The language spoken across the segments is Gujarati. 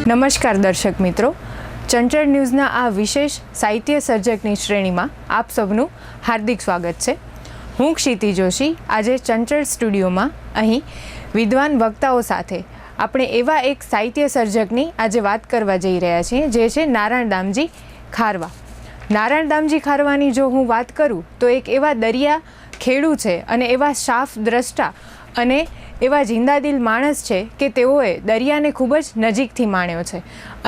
નમસ્કાર દર્શક મિત્રો, ચંચળ ન્યૂઝના આ વિશેષ સાહિત્ય સર્જકની શ્રેણીમાં આપ સૌનું હાર્દિક સ્વાગત છે. હું ક્ષિતિ જોશી આજે ચંચળ સ્ટુડિયોમાં અહીં વિદ્વાન વક્તાઓ સાથે આપણે એવા એક સાહિત્ય સર્જકની આજે વાત કરવા જઈ રહ્યા છીએ જે છે નારાયણ દામજી ખારવા. નારાયણ દામજી ખારવાની જો હું વાત કરું તો એક એવા દરિયા ખેડૂ છે અને એવા સાફ દ્રષ્ટા અને એવા જિંદાદિલ માણસ છે કે તેઓએ દરિયાને ખૂબ જ નજીકથી માણ્યો છે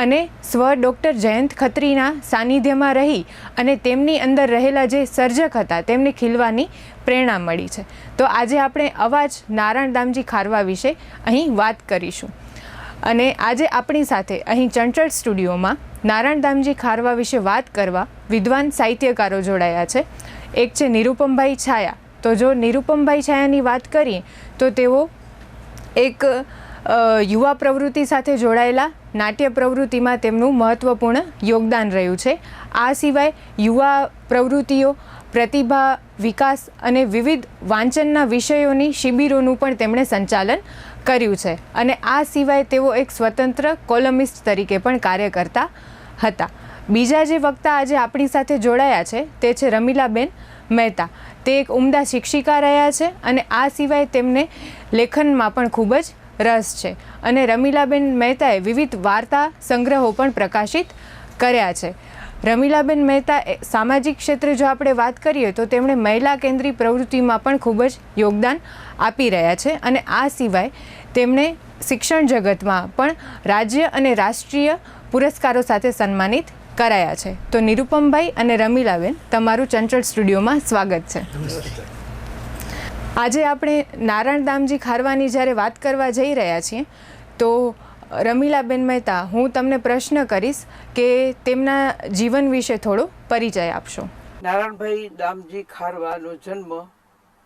અને ડૉક્ટર જયંત ખત્રીના સાનિધ્યમાં રહી અને તેમની અંદર રહેલા જે સર્જક હતા તેમને ખીલવાની પ્રેરણા મળી છે. તો આજે આપણે અવાજ નારાયણ દામજી ખારવા વિશે અહીં વાત કરીશું અને આજે આપણી સાથે અહીં ચંચળ સ્ટુડિયોમાં નારાયણ દામજી ખારવા વિશે વાત કરવા વિદ્વાન સાહિત્યકારો જોડાયા છે. એક છે નિરુપમભાઈ છાયા. તો જો નિરુપમભાઈ છાયાની વાત કરીએ તો તેઓ એક યુવા પ્રવૃત્તિ સાથે જોડાયેલા નાટ્ય પ્રવૃત્તિમાં તેમનું મહત્ત્વપૂર્ણ યોગદાન રહ્યું છે. આ સિવાય યુવા પ્રવૃત્તિઓ, પ્રતિભા વિકાસ અને વિવિધ વાંચનના વિષયોની શિબિરોનું પણ તેમણે સંચાલન કર્યું છે અને આ સિવાય તેઓ એક સ્વતંત્ર કોલમિસ્ટ તરીકે પણ કાર્ય કરતા હતા. બીજા જે વક્તા આજે આપણી સાથે જોડાયા છે તે છે રમીલાબેન મહેતા. તે એક ઉમદા શિક્ષિકા રહ્યા છે અને આ સિવાય તેમને લેખનમાં પણ ખૂબ જ રસ છે અને રમીલાબેન મહેતાએ વિવિધ વાર્તા સંગ્રહો પણ પ્રકાશિત કર્યા છે. રમીલાબેન મહેતા સામાજિક ક્ષેત્રે જો આપણે વાત કરીએ તો તેમણે મહિલા કેન્દ્રી પ્રવૃત્તિમાં પણ ખૂબ જ યોગદાન આપી રહ્યા છે અને આ સિવાય તેમણે શિક્ષણ જગતમાં પણ રાજ્ય અને રાષ્ટ્રીય પુરસ્કારો સાથે સન્માનિત કરાયા છે. તો નિરુપમભાઈ અને રમીલાબેન, તમારું ચંચળ સ્ટુડિયોમાં સ્વાગત છે. આજે આપણે નારાયણ દામજી ખારવાની જ્યારે વાત કરવા જઈ રહ્યા છીએ તો રમીલાબેન મહેતા, હું તમને પ્રશ્ન કરીશ કે તેમના જીવન વિશે થોડો પરિચય આપશો. નારાયણભાઈ દામજી ખારવાનો જન્મ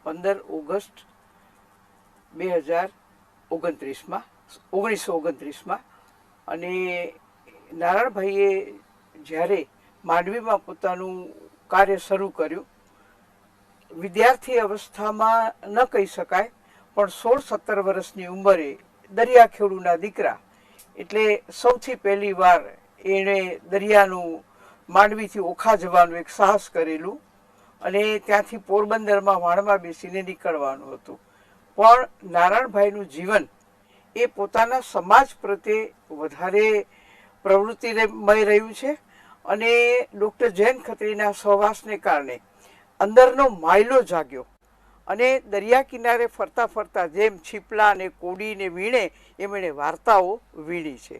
15 ઓગસ્ટ 1929માં અને નારાયણભાઈએ જ્યારે માંડવીમાં પોતાનું કાર્ય શરૂ કર્યું, વિદ્યાર્થી અવસ્થામાં ન કહી શકાય પણ 16-17 વર્ષની ઉંમરે દરિયા ખેડૂના દીકરા એટલે સૌથી પહેલી વાર એણે દરિયાનું માંડવીથી ઓખા જવાનું એક સાહસ કરેલું અને ત્યાંથી પોરબંદરમાં વાણમાં બેસીને નીકળવાનું હતું. પણ નારાયણભાઈનું જીવન એ પોતાના સમાજ પ્રત્યે વધારે પ્રવૃત્તિમય રહ્યું છે અને ડૉક્ટર જયંત ખત્રીના સહવાસને કારણે અંદરનો માયલો જાગ્યો અને દરિયા કિનારે ફરતા ફરતા જેમ છીપલા અને કોડીને વીણે એમણે વાર્તાઓ વીણી છે.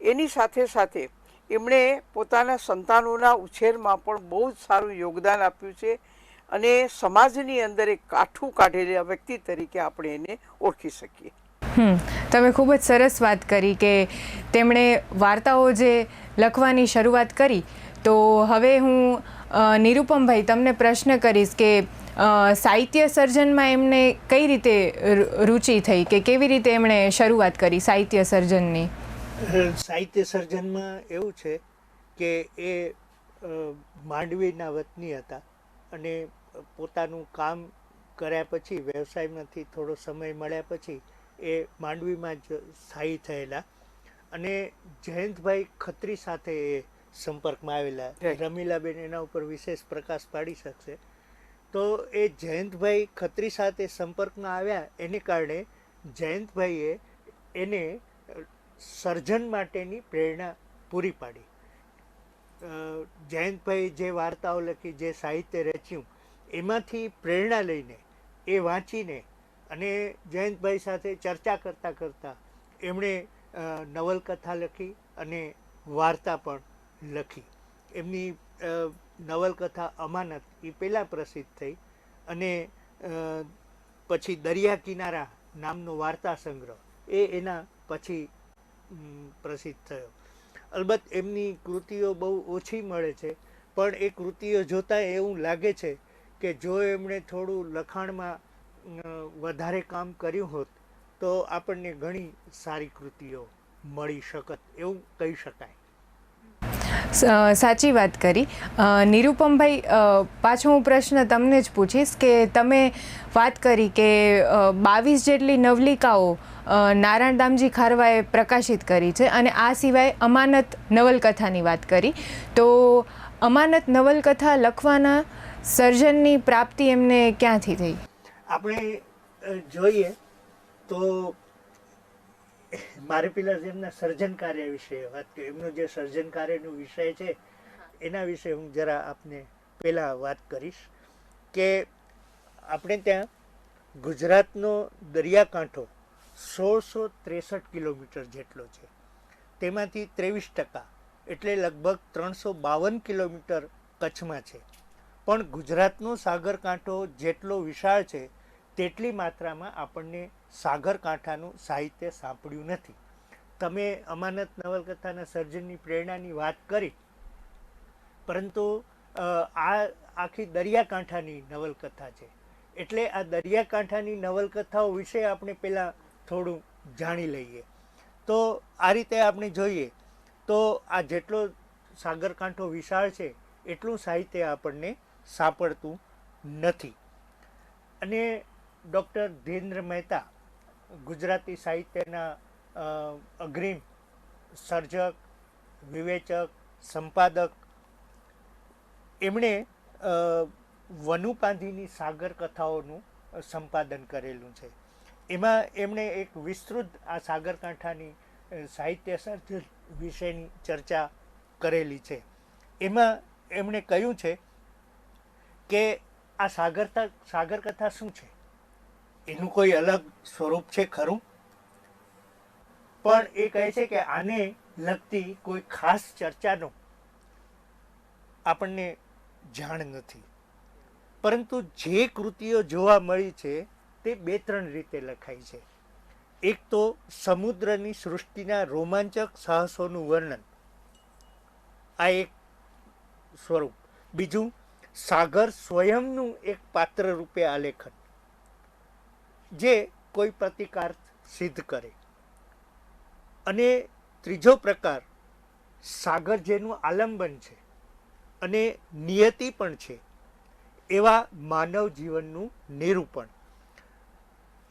એની સાથે સાથે એમણે પોતાના સંતાનોના ઉછેરમાં પણ બહુ જ સારું યોગદાન આપ્યું છે અને સમાજની અંદર એક કાઠું કાઢેલા વ્યક્તિ તરીકે આપણે એને ઓળખી શકીએ. તમે ખૂબ જ સરસ વાત કરી કે તેમણે વાર્તાઓ જે લખવાની શરૂઆત કરી. તો હવે હું નિરુપમભાઈ તમને પ્રશ્ન કરીશ કે સાહિત્ય સર્જનમાં એમને કઈ રીતે રુચિ થઈ કે કેવી રીતે એમણે શરૂઆત કરી સાહિત્ય સર્જનની? સાહિત્ય સર્જનમાં એવું છે કે એ માંડવીના વતની હતા અને પોતાનું કામ કર્યા પછી, વ્યવસાયમાંથી થોડો સમય મળ્યા પછી એ માંડવીમાં જ સ્થાયી થયેલા અને જયંતભાઈ ખત્રી સાથે એ સંપર્કમાં આવેલા. રમીલાબેન એના ઉપર વિશેષ પ્રકાશ પાડી શકશે. તો એ જયંતભાઈ ખત્રી સાથે સંપર્કમાં આવ્યા એને કારણે જયંતભાઈએ એને સર્જન માટેની પ્રેરણા પૂરી પાડી. જયંતભાઈ જે વાર્તાઓ લખી, જે સાહિત્ય રચ્યું એમાંથી પ્રેરણા લઈને એ વાંચીને અને જયંતભાઈ સાથે ચર્ચા કરતાં કરતાં એમણે નવલકથા લખી અને વાર્તા પણ લખી. એમની નવલકથા અમાનત એ પહેલાં પ્રસિદ્ધ થઈ અને પછી દરિયા કિનારા નામનો વાર્તા સંગ્રહ એ એના પછી પ્રસિદ્ધ થયો. અલબત્ત એમની કૃતિઓ બહુ ઓછી મળે છે પણ એ કૃતિઓ જોતાં એવું લાગે છે કે જો એમણે થોડું લખાણમાં વધારે કામ કર્યું હોત તો આપણને ઘણી સારી કૃતિઓ મળી શકત એવું કહી શકાય. સાચી વાત કરી. નિરુપમભાઈ, પાછો હું પ્રશ્ન તમને જ પૂછીશ કે તમે વાત કરી કે 22 જેટલી નવલિકાઓ નારાયણદામજી ખારવાએ પ્રકાશિત કરી છે અને આ સિવાય અમાનત નવલકથાની વાત કરી. તો અમાનત નવલકથા લખવાના સર્જનની પ્રાપ્તિ એમને ક્યાંથી થઈ? આપણે જોઈએ તો મારે પેલા એમના સર્જન કાર્ય વિશે વાત કરી. એમનું જે સર્જન કાર્યનો વિષય છે એના વિશે હું જરા આપને પહેલાં વાત કરીશ કે આપણે ત્યાં ગુજરાતનો દરિયાકાંઠો 1663 કિલોમીટર જેટલો છે. તેમાંથી 23% એટલે લગભગ 352 કિલોમીટર કચ્છમાં છે. પણ ગુજરાતનો સાગરકાંઠો જેટલો વિશાળ છે તેટલી માત્રામાં આપણને સાગરકાંઠાનું સાહિત્ય સાંપડ્યું નથી. તમે અમાનત નવલકથાના સર્જનની પ્રેરણાની વાત કરી, પરંતુ આ આખી દરિયાકાંઠાની નવલકથા છે. એટલે આ દરિયાકાંઠાની નવલકથાઓ વિશે આપણે પહેલાં થોડું જાણી લઈએ. તો આ રીતે આપણે જોઈએ તો આ જેટલો સાગરકાંઠો વિશાળ છે એટલું સાહિત્ય આપણને સાંપડતું નથી. અને ડૉક્ટર ધીરેન્દ્ર મહેતા ગુજરાતી સાહિત્યના અગ્રીમ સર્જક, વિવેચક, સંપાદક, એમણે વનુપાંધીની સાગર કથાઓનું સંપાદન કરેલું છે. એમાં એમણે એક વિસ્તૃત આ સાગરકાંઠાની સાહિત્ય સર્જન વિશેની ચર્ચા કરેલી છે. એમાં એમણે કહ્યું છે કે આ સાગરકથા શું છે, એનું કોઈ અલગ સ્વરૂપ છે ખરું, પણ એ કહે છે કે આને લગતી કોઈ ખાસ ચર્ચાનો આપણને જાણ નથી. પરંતુ જે કૃતિઓ જોવા મળી છે તે 2-3 રીતે લખાઈ છે. એક તો સમુદ્રની સૃષ્ટિના રોમાંચક સાહસોનું વર્ણન, આ એક સ્વરૂપ. બીજું, સાગર સ્વયંનું એક પાત્ર રૂપે આલેખન જે કોઈ પ્રતિકાર સિદ્ધ કરે. અને ત્રીજો પ્રકાર, સાગર જેનું આલંબન છે અને નિયતિ પણ છે એવા માનવ જીવનનું નિરૂપણ.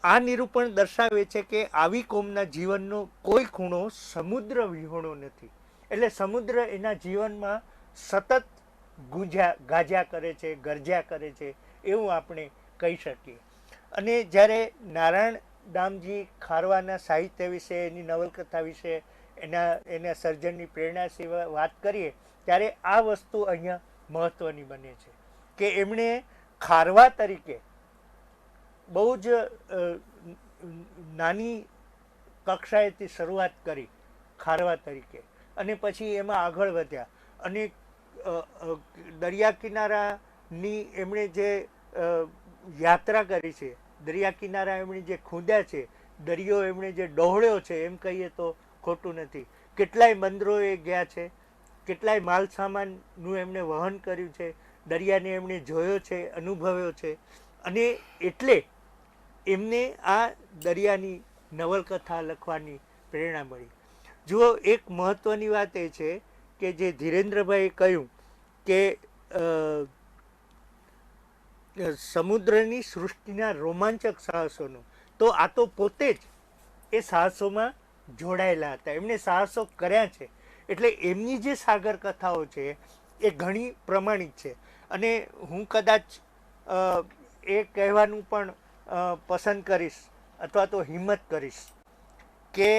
આ નિરૂપણ દર્શાવે છે કે આવી કોમના જીવનનો કોઈ ખૂણો સમુદ્ર વિહોણો નથી. એટલે સમુદ્ર એના જીવનમાં સતત ગાજ્યા કરે છે, ગરજ્યા કરે છે, એવું આપણે કહી શકીએ. અને જ્યારે નારાયણ દામજી ખારવાના સાહિત્ય વિશે, એની નવલકથા વિશે, એના સર્જનની પ્રેરણા સિવાય વાત કરીએ ત્યારે આ વસ્તુ અહીંયા મહત્ત્વની બને છે કે એમણે ખારવા તરીકે બહુ જ નાની કક્ષાએથી શરૂઆત કરી, ખારવા તરીકે, અને પછી એમાં આગળ વધ્યા. અને દરિયા કિનારાની એમણે જે યાત્રા કરી છે, દરિયા કિનારા એમણે જે ખોદ્યા છે, દરિયો એમણે જે ડહોળ્યો છે, એમ કહીએ તો ખોટું નથી. કેટલાય બંદરોએ ગયા છે, કેટલાય માલ સામાનનું એમણે વહન કર્યું છે, દરિયાને એમણે જોયો છે, અનુભવ્યો છે. અને એટલે એમને આ દરિયાની નવલકથા લખવાની પ્રેરણા મળી. જુઓ, એક મહત્ત્વની વાત એ છે કે જે ધીરેન્દ્રભાઈએ કહ્યું કે સમુદ્રની સૃષ્ટિના રોમાંચક સાહસોનું, તો આ તો પોતે જ એ સાહસોમાં જોડાયેલા હતા, એમણે સાહસો કર્યા છે. એટલે એમની જે સાગર કથાઓ છે એ ઘણી પ્રમાણિત છે. અને હું કદાચ એ કહેવાનું પણ પસંદ કરીશ અથવા તો હિંમત કરીશ કે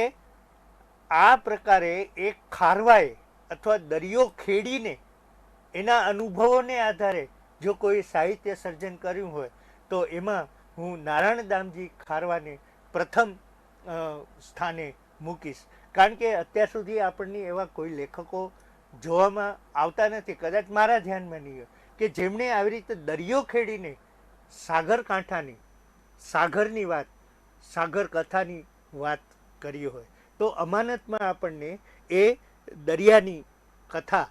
આ પ્રકારે એક ખારવાએ અથવા દરિયો ખેડીને એના અનુભવોને આધારે જો કોઈ સાહિત્ય સર્જન કર્યું હોય તો એમાં હું નારાયણ દામજી ખારવાને પ્રથમ સ્થાને મૂકીશ. કારણ કે અત્યાર સુધી આપણને એવા કોઈ લેખકો જોવામાં આવતા નથી, કદાચ મારા ધ્યાનમાં નહીં હોય, કે જેમણે આવી રીતે દરિયો ખેડીને સાગરકાંઠાની, સાગરની વાત, સાગર કથાની વાત કરી હોય. તો અમાનતમાં આપણને એ દરિયાની કથા,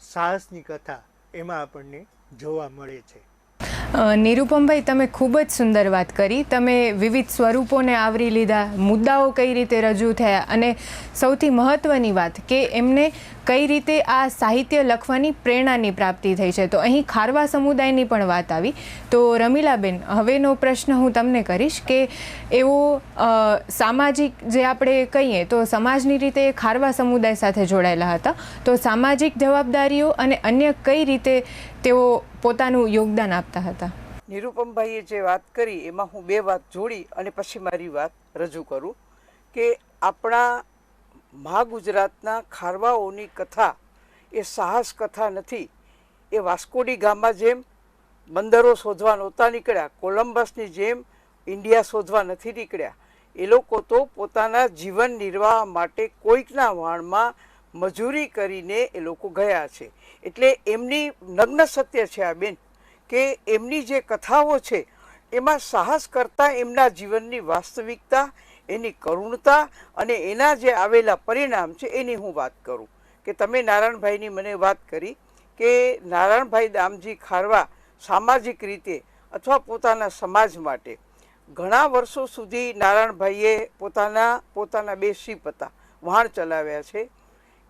સાહસની કથા એમાં આપણને જોવા મળે છે. નિરુપમભાઈ, તમે ખૂબ જ સુંદર વાત કરી. તમે વિવિધ સ્વરૂપોને આવરી લીધા, મુદ્દાઓ કઈ રીતે રજૂ થયા, અને સૌથી મહત્ત્વની વાત કે એમને કઈ રીતે આ સાહિત્ય લખવાની પ્રેરણાની પ્રાપ્તિ થઈ છે. તો અહીં ખારવા સમુદાયની પણ વાત આવી. તો રમીલાબેન, હવેનો પ્રશ્ન હું તમને કરીશ કે એવો સામાજિક જે આપણે કહીએ તો સમાજની રીતે ખારવા સમુદાય સાથે જોડાયેલા હતા, તો સામાજિક જવાબદારીઓ અને અન્ય કઈ રીતે તેઓ પોતાનું યોગદાન આપતા હતા? નિરૂપમભાઈએ જે વાત કરી એમાં હું બે વાત જોડી અને પછી મારી વાત રજૂ કરું કે આપણા મહાગુજરાતના ખારવાઓની કથા એ સાહસ કથા નથી. એ વાસ્કોડી ગામા જેમ બંદરો શોધવા નહોતા નીકળ્યા, કોલંબસની જેમ ઇન્ડિયા શોધવા નથી નીકળ્યા. એ લોકો તો પોતાના જીવન નિર્વાહ માટે કોઈકના વાણમાં મજૂરી કરીને એ લોકો ગયા છે. એટલે એમની નગ્ન સત્ય છે આ બેન કે એમની જે કથાઓ છે એમાં સાહસ કરતાં એમના જીવનની વાસ્તવિકતા, એની કરુણતા અને એના જે આવેલા પરિણામ છે એની હું વાત કરું. કે તમે નારાયણભાઈની મને વાત કરી કે નારાયણભાઈ દામજી ખારવા સામાજિક રીતે અથવા પોતાના સમાજ માટે ઘણા વર્ષો સુધી નારાયણભાઈએ પોતાના બે શિપ હતા, વહાણ ચલાવ્યા છે.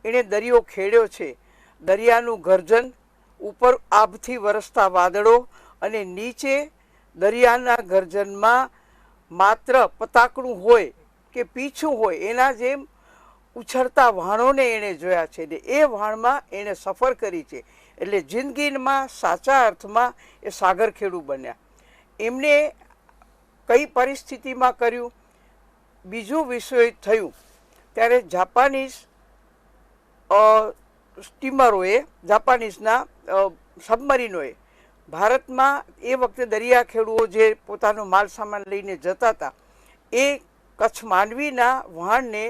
એણે દરિયો ખેડ્યો છે. દરિયાનું ગર્જન, ઉપર આભથી વરસતા વાદળો અને નીચે દરિયાના ગર્જનમાં માત્ર પતાકડું હોય કે પીછું હોય એના જેમ ઉછળતા વહાણોને એણે જોયા છે ને એ વહાણમાં એણે સફર કરી છે. એટલે જિંદગીમાં સાચા અર્થમાં એ સાગરખેડુ બન્યા. એમને કઈ પરિસ્થિતિમાં કર્યું? બીજું વિશ્વયુદ્ધ થયું ત્યારે જાપાનીઝ સ્ટીમરોએ, જાપાનીઝના સબમરીનોએ ભારતમાં એ વખતે દરિયાખેડુઓ જે પોતાનો માલ સામાન લઈને જતા હતા એ કચ્છ માંડવીના વહાણને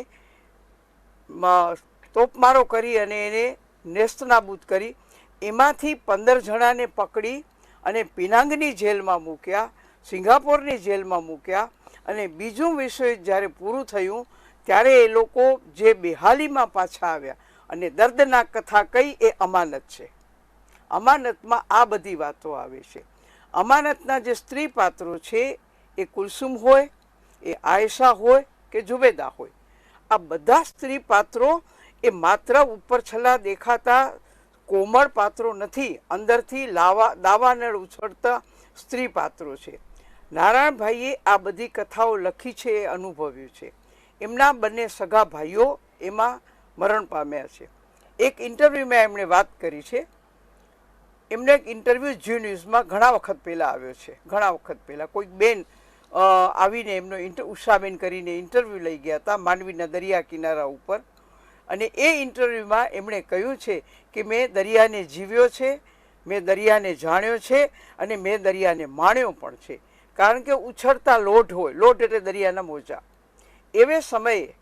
તોપમારો કરી અને એને નેસ્તનાબૂદ કરી. એમાંથી 15 જણાને પકડી અને પિનાંગની જેલમાં મૂક્યા, સિંગાપોરની જેલમાં મૂક્યા. અને બીજું વિશ્વયુદ્ધ જ્યારે પૂરું થયું ત્યારે એ લોકો જે બેહાલીમાં પાછા આવ્યા અને દર્દનાક કથા કઈ એ અમાનત છે. અમાનતમાં આ બધી વાતો આવે છે. અમાનતના જે સ્ત્રી પાત્રો છે એ કુલસુમ હોય, એ આયશા હોય કે જુબેદા હોય, આ બધા સ્ત્રી પાત્રો એ માત્ર ઉપર છલ્લા દેખાતા કોમળ પાત્રો નથી, અંદરથી દાવાનળ ઉછળતા સ્ત્રી પાત્રો છે. નારાયણભાઈએ આ બધી કથાઓ લખી છે, એ અનુભવ્યું છે. એમના બંને સગા ભાઈઓ એમાં મરણ પામ્યા છે. એક ઇન્ટરવ્યૂમાં એમણે વાત કરી છે. એમને એક ઇન્ટરવ્યૂ ઝી ન્યૂઝમાં ઘણા વખત પહેલાં આવ્યો છે. ઘણા વખત પહેલાં કોઈક બેન આવીને એમનો ઉષાબેન કરીને ઇન્ટરવ્યૂ લઈ ગયા હતા માંડવીના દરિયા કિનારા ઉપર. અને એ ઇન્ટરવ્યૂમાં એમણે કહ્યું છે કે મેં દરિયાને જીવ્યો છે, મેં દરિયાને જાણ્યો છે અને મેં દરિયાને માણ્યો પણ છે. કારણ કે ઉછળતા લોટ હોય, લોટ એટલે દરિયાના મોજા, એવે સમયે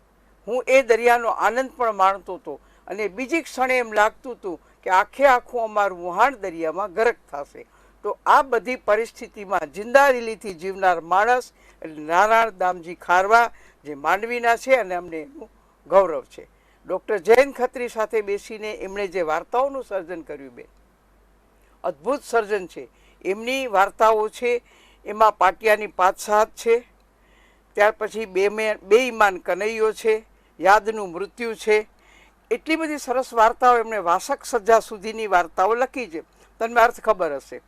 હું એ દરિયાનો આનંદ પણ માણતો હતો અને બીજી ક્ષણે એમ લાગતું હતું કે આખે આખું અમારું વહાણ દરિયામાં ગરક થશે. તો આ બધી પરિસ્થિતિમાં જિંદાદિલીથી જીવનાર માણસ એટલે નારાયણ દામજી ખારવા જે માંડવીના છે અને અમને એનું ગૌરવ છે. ડૉક્ટર જયંત ખત્રી સાથે બેસીને એમણે જે વાર્તાઓનું સર્જન કર્યું બેન, અદ્ભુત સર્જન છે. એમની વાર્તાઓ છે એમાં પાટિયાની પાછાત છે, ત્યાર પછી બેઈમાન કનૈયો છે, યાદનું મૃત્યુ છે. એટલી બધી સરસ વાર્તાઓ એમણે વાસક સજા સુધીની વાર્તાઓ લખી છે. તમને અર્થ ખબર હશે.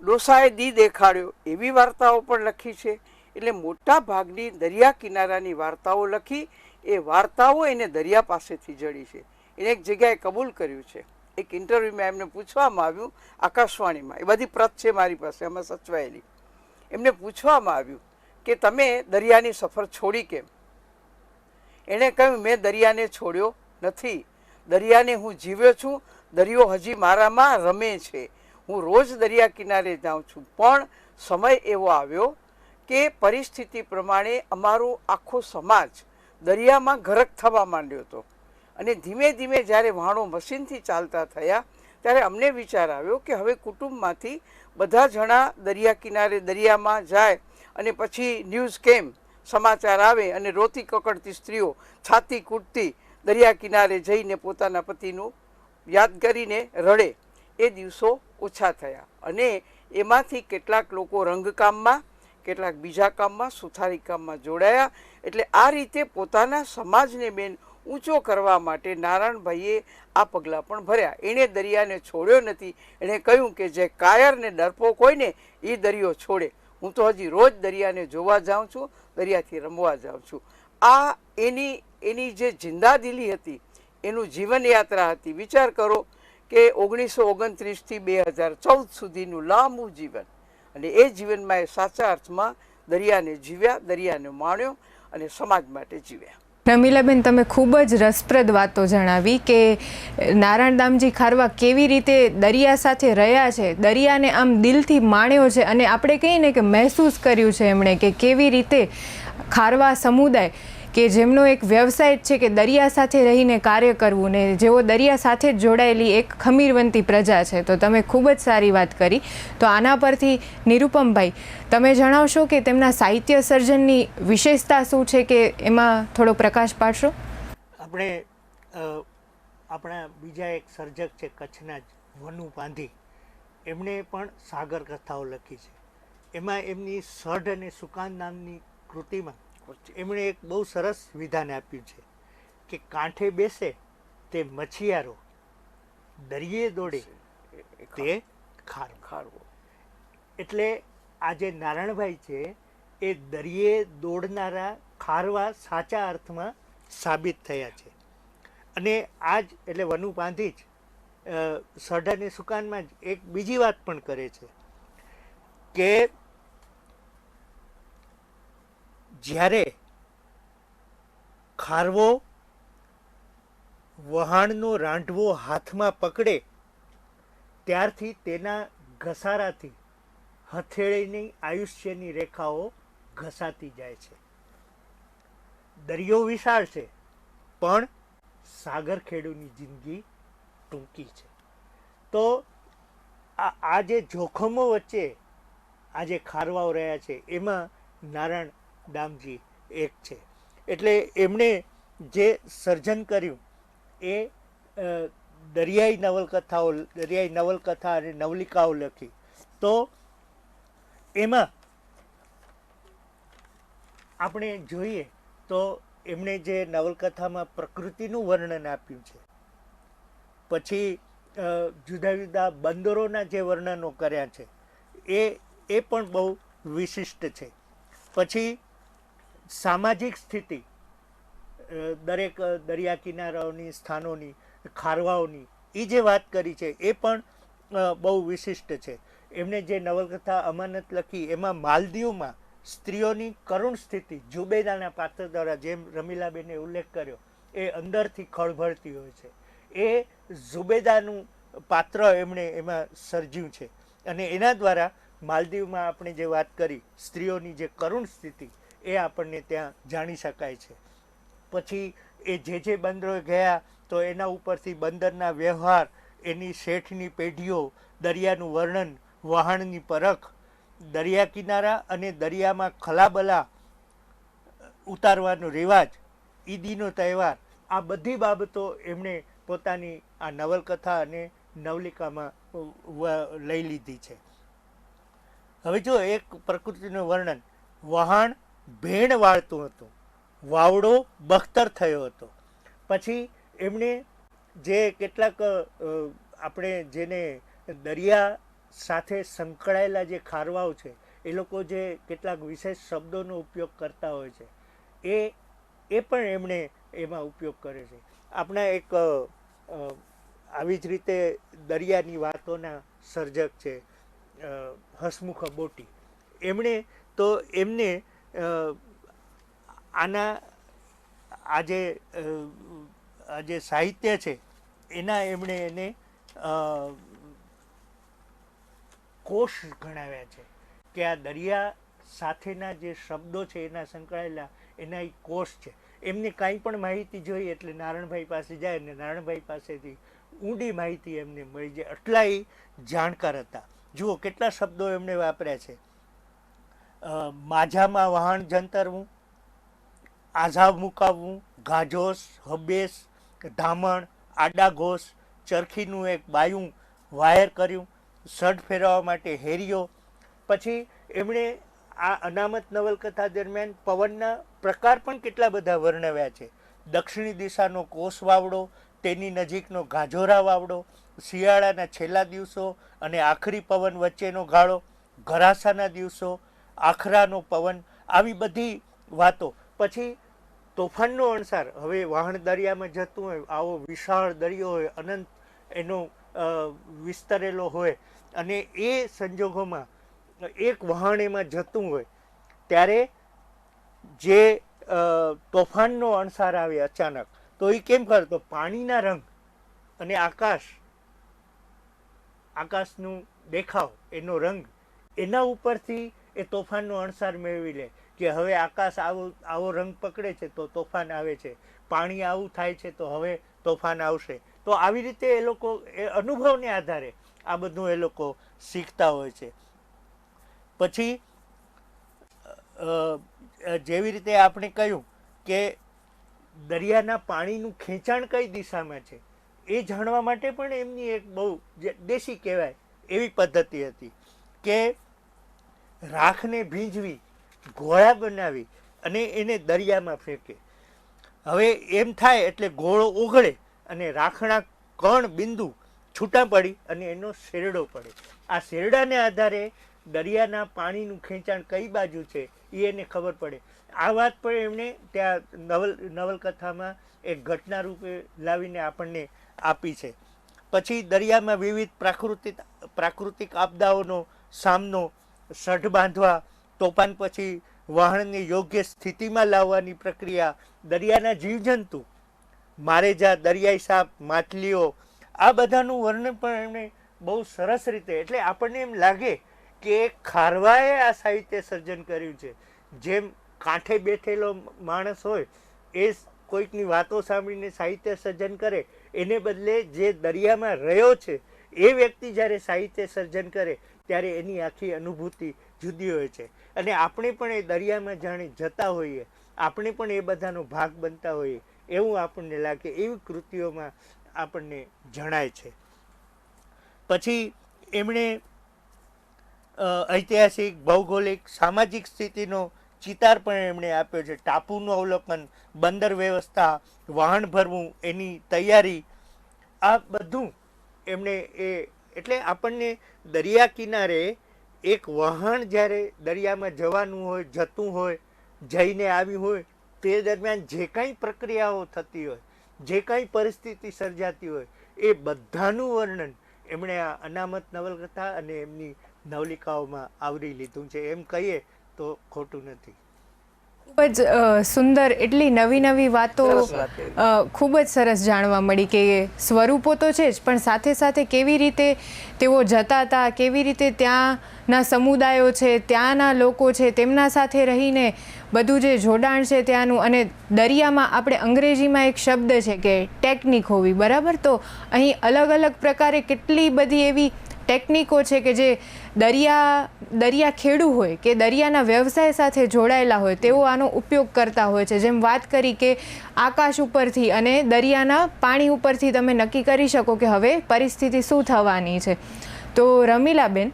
ડોસાએ દી દેખાડ્યો એવી વાર્તાઓ પણ લખી છે. એટલે મોટા ભાગની દરિયા કિનારાની વાર્તાઓ લખી. એ વાર્તાઓ એને દરિયા પાસેથી જડી છે. એને એક જગ્યાએ કબૂલ કર્યું છે. એક ઇન્ટરવ્યૂમાં એમને પૂછવામાં આવ્યું, આકાશવાણીમાં, એ બધી પ્રત છે મારી પાસે એમાં સચવાયેલી. એમને પૂછવામાં આવ્યું કે તમે દરિયાની સફર છોડી કેમ? એણે કહ્યું, મેં દરિયાને છોડ્યો નથી, દરિયાને હું જીવ્યો છું, દરિયો હજી મારામાં રમે છે, હું રોજ દરિયા કિનારે જાઉં છું. પણ સમય એવો આવ્યો કે પરિસ્થિતિ પ્રમાણે અમારો આખો સમાજ દરિયામાં ગરક થવા માંડ્યો હતો. અને ધીમે ધીમે જ્યારે વહાણો મશીનથી ચાલતા થયા ત્યારે અમને વિચાર આવ્યો કે હવે કુટુંબમાંથી બધા જણા દરિયા કિનારે દરિયામાં જાય અને પછી ન્યૂઝ કેમ, સમાચાર આવે અને રોતી કકડતી સ્ત્રીઓ છાતી કૂટતી દરિયા કિનારે જઈને પોતાના પતિનું યાદ કરીને રડે. એ દિવસો ઓછા થયા અને એમાંથી કેટલાક લોકો રંગકામમાં, કેટલાક બીજા કામમાં, સુથારી કામમાં જોડાયા. એટલે આ રીતે પોતાના સમાજને બેન ઊંચો કરવા માટે નારાયણભાઈએ આ પગલાં પણ ભર્યા. એણે દરિયાને છોડ્યો નથી. એણે કહ્યું કે જે કાયર ને ડરપોક હોય ને એ દરિયો છોડે. હું તો હજી રોજ દરિયાને જોવા જાઉં છું, દરિયાથી રમવા જાઉં છું. આ એની જે જિંદાદિલી હતી, એનું જીવનયાત્રા હતી. વિચાર કરો કે 1929થી 2014 સુધીનું લાંબુ જીવન, અને એ જીવનમાં એ સાચા અર્થમાં દરિયાને જીવ્યા, દરિયાને માણ્યો અને સમાજ માટે જીવ્યા. રમીલાબેન, તમે ખૂબ જ રસપ્રદ વાતો જણાવી કે નારાયણ દામજી ખારવા કેવી રીતે દરિયા સાથે રહ્યા છે, દરિયાને આમ દિલથી માણ્યો છે, અને આપણે કહીએ ને કે મહેસૂસ કર્યું છે એમણે કે કેવી રીતે ખારવા સમુદાય કે જેમનો એક વ્યવસાય છે કે દરિયા સાથે રહીને કાર્ય કરવું, ને જેઓ દરિયા સાથે જ જોડાયેલી એક ખમીરવંતી પ્રજા છે. તો તમે ખૂબ જ સારી વાત કરી. તો આના પરથી નિરુપમભાઈ, તમે જણાવશો કે તેમના સાહિત્ય સર્જનની વિશેષતા શું છે, કે એમાં થોડો પ્રકાશ પાડશો? આપણે આપણા બીજા એક સર્જક છે કચ્છના જ વનુ પાંધી, એમણે પણ સાગર કથાઓ લખી છે. એમાં એમની સઢ અને સુકાન નામની કૃતિમાં એમણે એક બહુ સરસ વિધાન આપ્યું છે કે કાંઠે બેસે તે મછિયારો, દરિયે દોડે તે ખારવો. એટલે આ જે નારાયણભાઈ છે એ દરિયે દોડનારા ખારવા સાચા અર્થમાં સાબિત થયા છે. અને આ જ એટલે વનુ પાંધી જ સઢ અને સુકાનમાં જ એક બીજી વાત પણ કરે છે કે જ્યારે ખારવો વહાણનો રાંઢવો હાથમાં પકડે ત્યારથી તેના ઘસારાથી હથેળીની આયુષ્યની રેખાઓ ઘસાતી જાય છે. દરિયો વિશાળ છે પણ સાગર ખેડૂની જિંદગી ટૂંકી છે. તો આ જે જોખમો વચ્ચે આ જે ખારવાઓ રહ્યા છે એમાં નારાયણ દામજી એક છે. એટલે એમણે જે સર્જન કર્યું એ દરિયાઈ નવલકથા અને નવલિકાઓ લખી. તો એમાં આપણે જોઈએ તો એમણે જે નવલકથામાં પ્રકૃતિનું વર્ણન આપ્યું છે, પછી જુદા જુદા બંદરોના જે વર્ણનો કર્યા છે એ પણ બહુ વિશિષ્ટ છે. પછી સામાજિક સ્થિતિ દરેક દરિયા કિનારાઓની સ્થાનોની ખારવાઓની એ જે વાત કરી છે એ પણ બહુ વિશિષ્ટ છે. એમણે જે નવલકથા અમાનત લખી એમાં માલદીવમાં સ્ત્રીઓની કરુણ સ્થિતિ ઝુબેદાના પાત્ર દ્વારા, જેમ રમીલાબેને ઉલ્લેખ કર્યો, એ અંદરથી ખળભળતી હોય છે. એ ઝુબેદાનું પાત્ર એમણે એમાં સર્જ્યું છે અને એના દ્વારા માલદીવમાં આપણે જે વાત કરી સ્ત્રીઓની જે કરુણ સ્થિતિ એ આપણને ત્યાં જાણી શકાય છે. પછી એ જે બંદરોએ ગયા તો એના ઉપરથી બંદરના વ્યવહાર, એની શેઠની પેઢીઓ, દરિયાનું વર્ણન, વહાણની પરખ, દરિયા કિનારા અને દરિયામાં ખલાબલા ઉતારવાનો રિવાજ, ઈદીનો તહેવાર, આ બધી બાબતો એમણે પોતાની આ નવલકથા અને નવલિકામાં લઈ લીધી છે. હવે જો એક પ્રકૃતિનું વર્ણન, વહાણ ભેણ વાળતું હતું, વાવડો બખ્તર થયો હતો. પછી એમણે જે કેટલાક આપણે જેને દરિયા સાથે સંકળાયેલા જે ખારવાઓ છે એ લોકો જે કેટલાક વિશેષ શબ્દોનો ઉપયોગ કરતા હોય છે એ પણ એમણે એમાં ઉપયોગ કરે છે. આપણા એક આવી જ રીતે દરિયાની વાતોના સર્જક છે હસમુખ બોટી. એમણે તો એમને આ જે સાહિત્ય છે એના એમણે એને કોષ ગણાવ્યા છે કે આ દરિયા સાથેના જે શબ્દો છે એના સંકળાયેલા એના એક કોષ છે. એમને કાંઈ પણ માહિતી જોઈએ એટલે નારાયણભાઈ પાસે જાય અને નારાયણભાઈ પાસેથી ઊંડી માહિતી એમને મળી જાય. આટલા એ જાણકાર હતા. જુઓ કેટલા શબ્દો એમણે વાપર્યા છે. માઝામાં વહાણ જંતરવું, આઝાવ મુકાવવું, ગાજોસ, હબેસ, ધામણ, આડા ઘોસ, ચરખીનું એક બાયું વાયર કર્યું, સઢ ફેરવવા માટે હેરિયો. પછી એમણે આ અનામત નવલકથા દરમિયાન પવનના પ્રકાર પણ કેટલા બધા વર્ણવ્યા છે. દક્ષિણી દિશાનો કોસ વાવડો, તેની નજીકનો ગાજોરા વાવડો, શિયાળાના છેલ્લા દિવસો અને આખરી પવન વચ્ચેનો ગાળો, ઘરાસાના દિવસો, આખરાનો પવન, આવી બધી વાતો. પછી તોફાનનો અણસાર, હવે વહાણ દરિયામાં જતું હોય, આવો વિશાળ દરિયો હોય, અનંત એનો વિસ્તરેલો હોય, અને એ સંજોગોમાં એક વહાણ એમાં જતું હોય ત્યારે જે તોફાનનો અણસાર આવે અચાનક, તો એ કેમ કરતો, પાણીના રંગ અને આકાશનું દેખાવ, એનો રંગ, એના ઉપરથી એ તોફાનનો અણસાર મેળવી લે કે હવે આકાશ આવો રંગ પકડે છે તો તોફાન આવે છે, પાણી આવું થાય છે તો હવે તોફાન આવશે. તો આવી રીતે એ લોકો એ અનુભવને આધારે આ બધું એ લોકો શીખતા હોય છે. પછી જેવી રીતે આપણે કહ્યું કે દરિયાના પાણીનું ખેંચાણ કઈ દિશામાં છે એ જાણવા માટે પણ એમની એક બહુ દેશી કહેવાય એવી પદ્ધતિ હતી કે રાખને ભીંજવી, ગોળા બનાવી અને એને દરિયામાં ફેંકે. હવે એમ થાય એટલે ગોળો ઓગળે અને રાખના કણ બિંદુ છૂટા પડી અને એનો શેરડો પડે. આ શેરડાને આધારે દરિયાના પાણીનું ખેંચાણ કઈ બાજુ છે એ એને ખબર પડે. આ વાત પણ એમણે ત્યાં નવલકથામાં એક ઘટના રૂપે લાવીને આપણને આપી છે. પછી દરિયામાં વિવિધ પ્રાકૃતિક આપદાઓનો સામનો, સઢ બાંધવા, તોફાન પછી વહાણને યોગ્ય સ્થિતિમાં લાવવાની પ્રક્રિયા, દરિયાના જીવજંતુ, મારેજા, દરિયાઈ સાપ, માછલીઓ, આ બધાનું વર્ણન પણ એમણે બહુ સરસ રીતે, એટલે આપણને એમ લાગે કે ખારવાએ આ સાહિત્ય સર્જન કર્યું છે. જેમ કાંઠે બેઠેલો માણસ હોય એ કોઈકની વાતો સાંભળીને સાહિત્ય સર્જન કરે, એને બદલે જે દરિયામાં રહ્યો છે એ વ્યક્તિ જ્યારે સાહિત્ય સર્જન કરે ત્યારે એની આખી અનુભૂતિ જુદી હોય છે. અને આપણે પણ એ દરિયામાં જાણે જતા હોઈએ, આપણે પણ એ બધાનો ભાગ બનતા હોઈએ એવું આપણને લાગે, એવી કૃતિઓમાં આપણને જણાય છે. પછી એમણે ઐતિહાસિક, ભૌગોલિક, સામાજિક સ્થિતિનો ચિતાર પણ એમણે આપ્યો છે. ટાપુનું અવલોકન, બંદર વ્યવસ્થા, વહાણ ભરવું, એની તૈયારી, આ બધું એમણે એટલે આપણને દરિયા કિનારે એક વહાણ જ્યારે દરિયામાં જવાનું હોય, જતું હોય, જઈને આવ્યું હોય, તે દરમિયાન જે કાંઈ પ્રક્રિયાઓ થતી હોય, જે કાંઈ પરિસ્થિતિ સર્જાતી હોય, એ બધાનું વર્ણન એમણે આ અનામત નવલકથા અને એમની નવલિકાઓમાં આવરી લીધું છે. એમ કહીએ તો ખોટું નથી. ખૂબ જ સુંદર, એટલી નવી નવી વાતો ખૂબ જ સરસ જાણવા મળી કે સ્વરૂપો તો છે જ, પણ સાથે સાથે કેવી રીતે તેઓ જતા હતા, કેવી રીતે ત્યાંના સમુદાયો છે, ત્યાંના લોકો છે, તેમના સાથે રહીને બધું જે જોડાણ છે ત્યાંનું. અને દરિયામાં આપણે અંગ્રેજીમાં એક શબ્દ છે કે ટેકનિક હોવી, બરાબર? તો અહીં અલગ અલગ પ્રકારે કેટલી બધી એવી ટેકનિકો છે કે જે દરિયા ખેડૂ હોય કે દરિયાના વ્યવસાય સાથે જોડાયેલા હોય તેઓ આનો ઉપયોગ કરતા હોય છે. જેમ વાત કરી કે આકાશ ઉપરથી અને દરિયાના પાણી ઉપરથી તમે નક્કી કરી શકો કે હવે પરિસ્થિતિ શું થવાની છે. તો રમીલાબેન,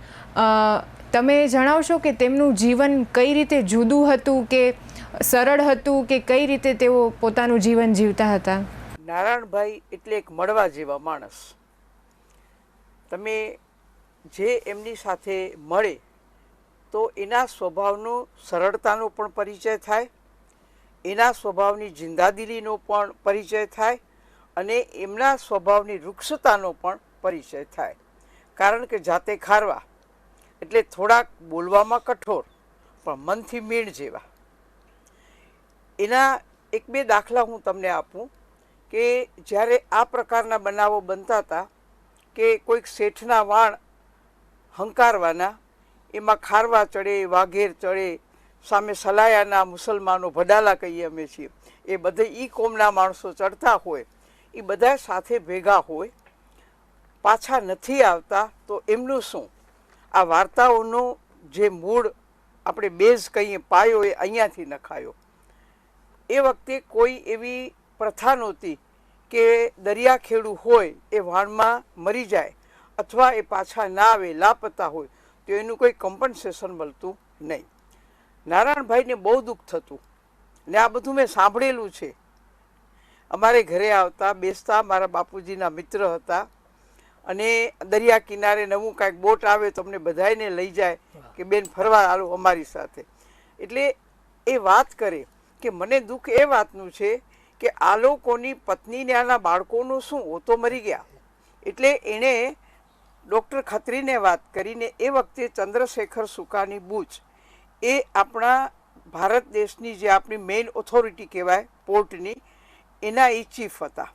તમે જણાવશો કે તેમનું જીવન કઈ રીતે જુદું હતું, કે સરળ હતું, કે કઈ રીતે તેઓ પોતાનું જીવન જીવતા હતા? નારાયણભાઈ એટલે એક મળવા જેવા માણસ. તમે જે એમની સાથે મળે તો એના સ્વભાવનો સરળતાનો પણ પરિચય થાય, એના સ્વભાવની જિંદાદિલીનો પણ પરિચય થાય, અને એમના સ્વભાવની વૃક્ષતાનો પણ પરિચય થાય. કારણ કે જાતે ખારવા એટલે થોડાક બોલવામાં કઠોર પણ મનથી મીણ જેવા. એના એક બે દાખલા હું તમને આપું કે જ્યારે આ પ્રકારના બનાવો બનતા હતા કે કોઈક શેઠના વાણ હંકારવાના, એમાં ખારવા ચડે, વાઘેર ચડે, સામે સલાયાના મુસલમાનો, ભડાલા કહીએ અમે છીએ, એ બધે ઈ કોમના માણસો ચડતા હોય, એ બધા સાથે ભેગા હોય, પાછા નથી આવતા. તો એમનું શું? આ વાર્તાઓનો જે મૂળ આપણે બેઝ કહીએ, પાયો, એ અહીંયાથી નખાયો. એ વખતે કોઈ એવી પ્રથા નહોતી કે દરિયાખેડૂ હોય એ વાણમાં મરી જાય અથવા એ પાછા ના આવે, લાપતા હોય તો એનું કોઈ કમ્પન્સેશન મળતું નહીં. નારાયણભાઈને બહુ દુઃખ થતું, ને આ બધું મેં સાંભળેલું છે અમારે ઘરે આવતા બેસતા, મારા બાપુજીના મિત્ર હતા, અને દરિયા કિનારે નવું કાંઈક બોટ આવે તો અમને બધાને લઈ જાય કે બેન ફરવા આવો અમારી સાથે. એટલે એ વાત કરે કે મને દુઃખ એ વાતનું છે કે આ લોકોની પત્નીને આના બાળકોનું શું, ઓ તો મરી ગયા. એટલે એણે ડૉક્ટર ખત્રીને વાત કરીને એ વખતે ચંદ્રશેખર સુકાની બુચ એ આપણા ભારત દેશની જે આપણી મેઇન ઓથોરિટી કહેવાય પોર્ટની, એના એ ચીફ હતા.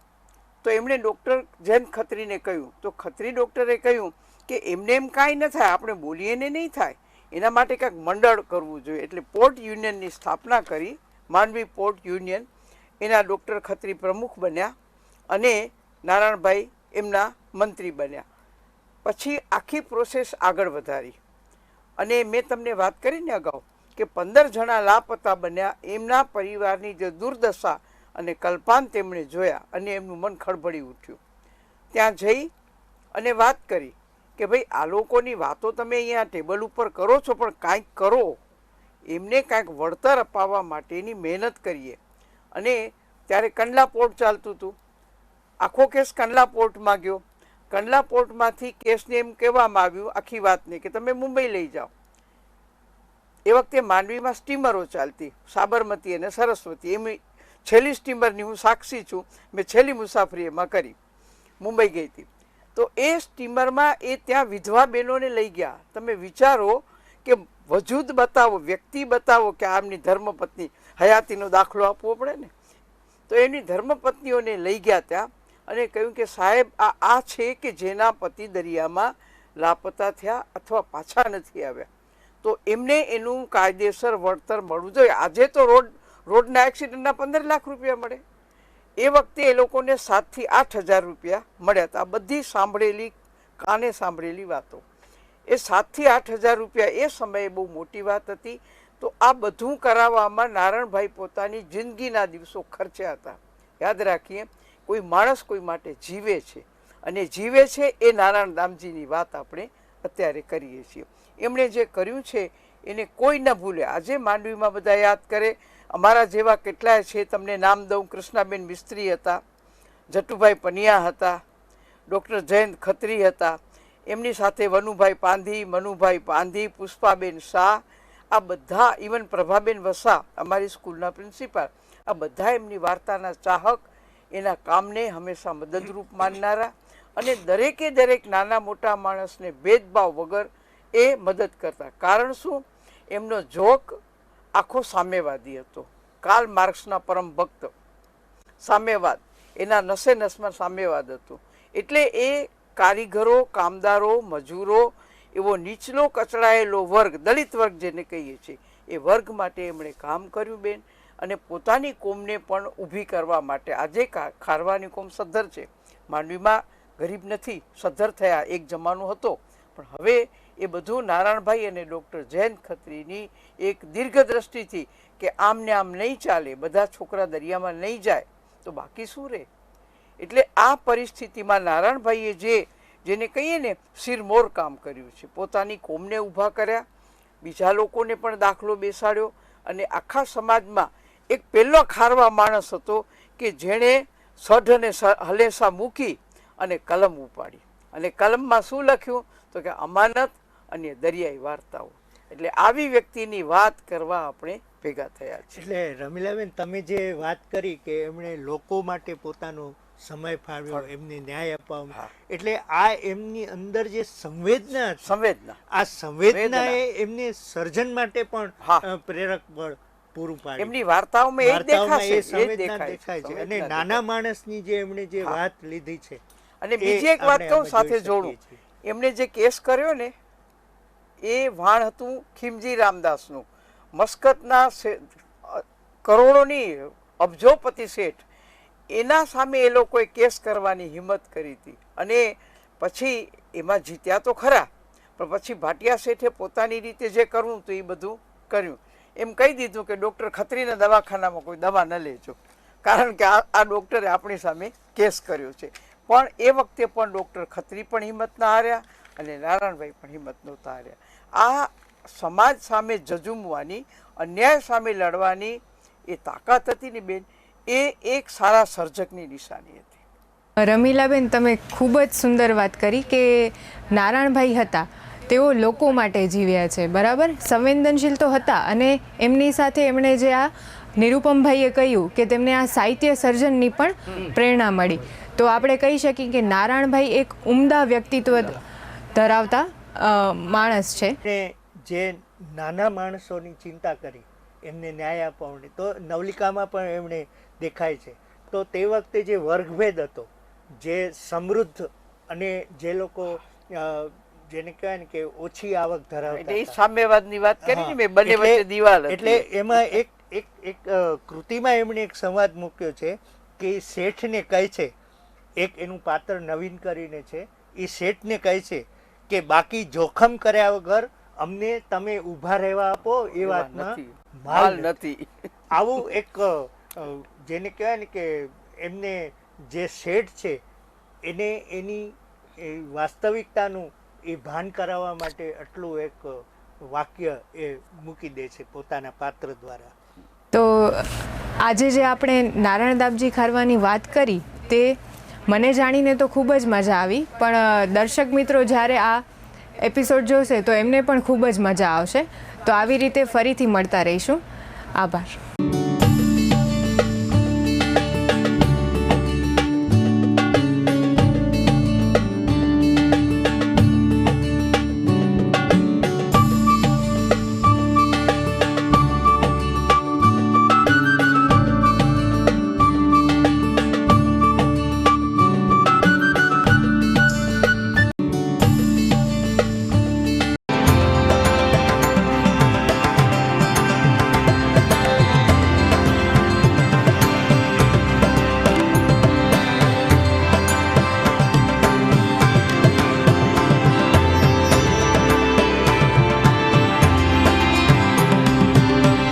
તો એમણે ડૉક્ટર જયંત ખત્રીને કહ્યું, તો ખત્રી ડૉક્ટરે કહ્યું કે એમને એમ કાંઈ ન થાય, આપણે બોલીએ ને નહીં થાય, એના માટે કાંઈક મંડળ કરવું જોઈએ. એટલે પોર્ટ યુનિયનની સ્થાપના કરી, માંડવી પોર્ટ યુનિયન. એના ડૉક્ટર ખત્રી પ્રમુખ બન્યા અને નારાયણભાઈ એમના મંત્રી બન્યા. પછી આખી પ્રોસેસ આગળ વધારી અને મેં તમને વાત કરીને અગાઉ કે 15 જણા લાપતા બન્યા. એમના પરિવારની જે દુર્દશા અને કલ્પાંત તેમણે જોયા અને એમનું મન ખળભળી ઉઠ્યું. ત્યાં જઈ અને વાત કરી કે ભાઈ આ લોકોની વાતો તમે અહીંયા ટેબલ ઉપર કરો છો, પણ કાંઈક કરો, એમને કાંઈક વળતર અપાવવા માટેની મહેનત કરીએ. અને ત્યારે કંડલા પોર્ટ ચાલતું હતું, આખો કેસ કંડલા પોર્ટમાં ગયો. કંડલા પોર્ટમાંથી કેસને એમ કહેવામાં આવ્યું આખી વાતને કે તમે મુંબઈ લઈ જાઓ. એ વખતે માંડવીમાં સ્ટીમરો ચાલતી, સાબરમતી અને સરસ્વતી. એમ છેલ્લી સ્ટીમરની હું સાક્ષી છું, મેં છેલ્લી મુસાફરી એમાં કરી, મુંબઈ ગઈ હતી. તો એ સ્ટીમરમાં એ ત્યાં વિધવા બહેનોને લઈ ગયા. તમે વિચારો કે વજૂદ બતાવો, વ્યક્તિ બતાવો કે આમની ધર્મપત્ની, હયાતીનો દાખલો આપવો પડે ને. તો એમની ધર્મપત્નીઓને લઈ ગયા ત્યાં અને કહ્યું કે સાહેબ આ છે કે જેના પતિ દરિયામાં લાપતા થયા અથવા પાછા નથી આવ્યા, તો એમને એનું કાયદેસર વળતર મળવું જોઈએ. આજે તો રોડના એક્સિડન્ટના 15 લાખ રૂપિયા મળે, એ વખતે એ લોકોને 7,000 થી 8,000 રૂપિયા મળ્યા હતા. આ બધી સાંભળેલી, કાને સાંભળેલી વાતો. એ 7,000 થી 8,000 રૂપિયા એ સમયે બહુ મોટી વાત હતી. તો આ બધું કરાવવામાં નારાયણભાઈ પોતાની જિંદગીના દિવસો ખર્ચ્યા હતા. યાદ રાખીએ, કોઈ માણસ કોઈ માટે જીવે છે અને જીવે છે એ નારાયણ દામજીની વાત આપણે અત્યારે કરીએ છીએ. એમણે જે કર્યું છે એને કોઈ ન ભૂલે. આજે માંડવીમાં બધા યાદ કરે. અમારા જેવા કેટલાય છે, તમને નામ દઉં, કૃષ્ણાબેન મિસ્ત્રી હતા, જટુભાઈ પનિયા હતા, ડૉક્ટર જયંત ખત્રી હતા, એમની સાથે વનુભાઈ પાંધી, મનુભાઈ પાંધી, પુષ્પાબેન શાહ, આ બધા, ઇવન પ્રભાબેન વસા અમારી સ્કૂલના પ્રિન્સિપાલ, આ બધા એમની વાર્તાના ચાહક, એના કામને હંમેશા મદદરૂપ માનનારા અને દરેકે દરેક નાના મોટા માણસને ભેદભાવ વગર એ મદદ કરતા. કારણ શું? એમનો જોક આખો સામ્યવાદી હતો. કાર્લ માર્ક્સના પરમ ભક્ત, સામ્યવાદ, એના નસે નસમાં સામ્યવાદ હતો. એટલે એ કારીગરો, કામદારો, મજૂરો, એવો નીચલો કચડાયેલો વર્ગ, દલિત વર્ગ જેને કહીએ છીએ, એ વર્ગ માટે એમણે કામ કર્યું બેન. અને પોતાની કોમને પણ ઊભી કરવા માટે. આજે ખારવાની કોમ સદ્ધર છે, માંડવીમાં ગરીબ નથી, સદ્ધર થયા, એક જમાનો હતો. પણ હવે એ બધું નારાયણભાઈ અને ડૉક્ટર જયંત ખત્રીની એક દીર્ઘદ્રષ્ટિથી કે આમને આમ નહીં ચાલે, બધા છોકરા દરિયામાં નહીં જાય તો બાકી શું રહે. એટલે આ પરિસ્થિતિમાં નારાયણભાઈએ જેને કહીએ ને શિરમોર કામ કર્યું છે, પોતાની કોમને ઊભા કર્યા, બીજા લોકોને પણ દાખલો બેસાડ્યો અને આખા સમાજમાં એક પહેલો ખારવા માણસ હતો કે જેણે સઢ અને હલેસા મૂકી અને કલમ ઉપાડી. અને કલમમાં શું લખ્યું? તો કે અમાનત અને દરિયાઈ વાર્તાઓ. એટલે આવી વ્યક્તિની વાત કરવા આપણે ભેગા થયા છે. એટલે રમીલાબેન, તમે જે વાત કરી કે એમણે લોકો માટે પોતાનો સમય ફાળવ્યો, એમને ન્યાય અપાવ્યો, એટલે આ એમની અંદર જે સંવેદના, આ સંવેદના એ એમને સર્જન માટે પણ પ્રેરક બળ પૂરું પાડ્યું. એમની વાર્તાઓમાં એ દેખાય છે. અને નાના માણસની જે એમણે જે વાત લીધી છે. અને બીજી એક વાત કહું સાથે જોડું, એમણે જે કેસ કર્યો ને એ વાણ હતું ખીમજી રામદાસનું. મસ્કતના કરોડોની અબજોપતિ શેઠ, એના સામે એ લોકોએ કેસ કરવાની હિંમત કરી હતી. અને પછી એમાં જીત્યા તો ખરા, પણ પછી ભાટિયા શેઠે પોતાની રીતે જે કરવું તો એ બધું કર્યું. એમ કહી દીધું કે ડૉક્ટર ખત્રીના દવાખાનામાં કોઈ દવા ન લેજો, કારણ કે આ ડૉક્ટરે આપણી સામે કેસ કર્યો છે. પણ એ વખતે પણ ડૉક્ટર ખત્રી પણ હિંમત ના હાર્યા અને નારાયણભાઈ પણ હિંમત નહોતા હાર્યા. આ સમાજ સામે ઝઝૂમવાની, અન્યાય સામે લડવાની એ તાકાત હતી ને બેન, એ એક સારા સર્જકની નિશાની હતી. રમીલાબેન, તમે ખૂબ જ સુંદર વાત કરી કે નારાયણભાઈ હતા તેઓ લોકો માટે જીવ્યા છે, બરાબર? સંવેદનશીલ તો હતા અને એમની સાથે એમણે જે આ નિરૂપમભાઈએ કહ્યું કે તેમને આ સાહિત્ય સર્જનની પણ પ્રેરણા મળી. તો આપણે કહી શકીએ કે નારાયણભાઈ એક ઉમદા વ્યક્તિત્વ ધરાવતા માણસ છે. ને જે નાના માણસોની ચિંતા કરી એમને ન્યાય અપાવવાની, તો નવલિકામાં પણ એમણે દેખાય છે. તો તે વખતે જે વર્ગભેદ હતો, જે સમૃદ્ધ અને જે લોકો જેને કહેવાય ને કે ઓછી આવક ધરાવતા એ સામ્યવાદની વાત કરી ને મેં, બંને વચ્ચે દિવાલ હતી. એટલે એમાં એક કૃતિમાં એમણે એક સંવાદ મૂક્યો છે કે શેઠને કહે છે, એક એનું પાત્ર નવીન કરીને છે, એ શેઠને કહે છે કે બાકી જોખમ કર્યા વગર અમને તમે ઊભા રહેવા આપો એ વાતમાં માલ નથી. આવું એક જેને કહેવાય ને કે એમને જે શેઠ છે એને એની વાસ્તવિકતાનું એ ભાન કરાવવા માટે આટલું એક વાક્ય એ મૂકી દે છે પોતાના પાત્ર દ્વારા. તો આજે જે આપણે નારાયણ દાબજી ખારવાની વાત કરી તે મને જાણીને તો ખૂબ જ મજા આવી, પણ દર્શક મિત્રો જ્યારે આ એપિસોડ જોશે તો એમને પણ ખૂબ જ મજા આવશે. તો આવી રીતે ફરીથી મળતા રહીશું. આભાર.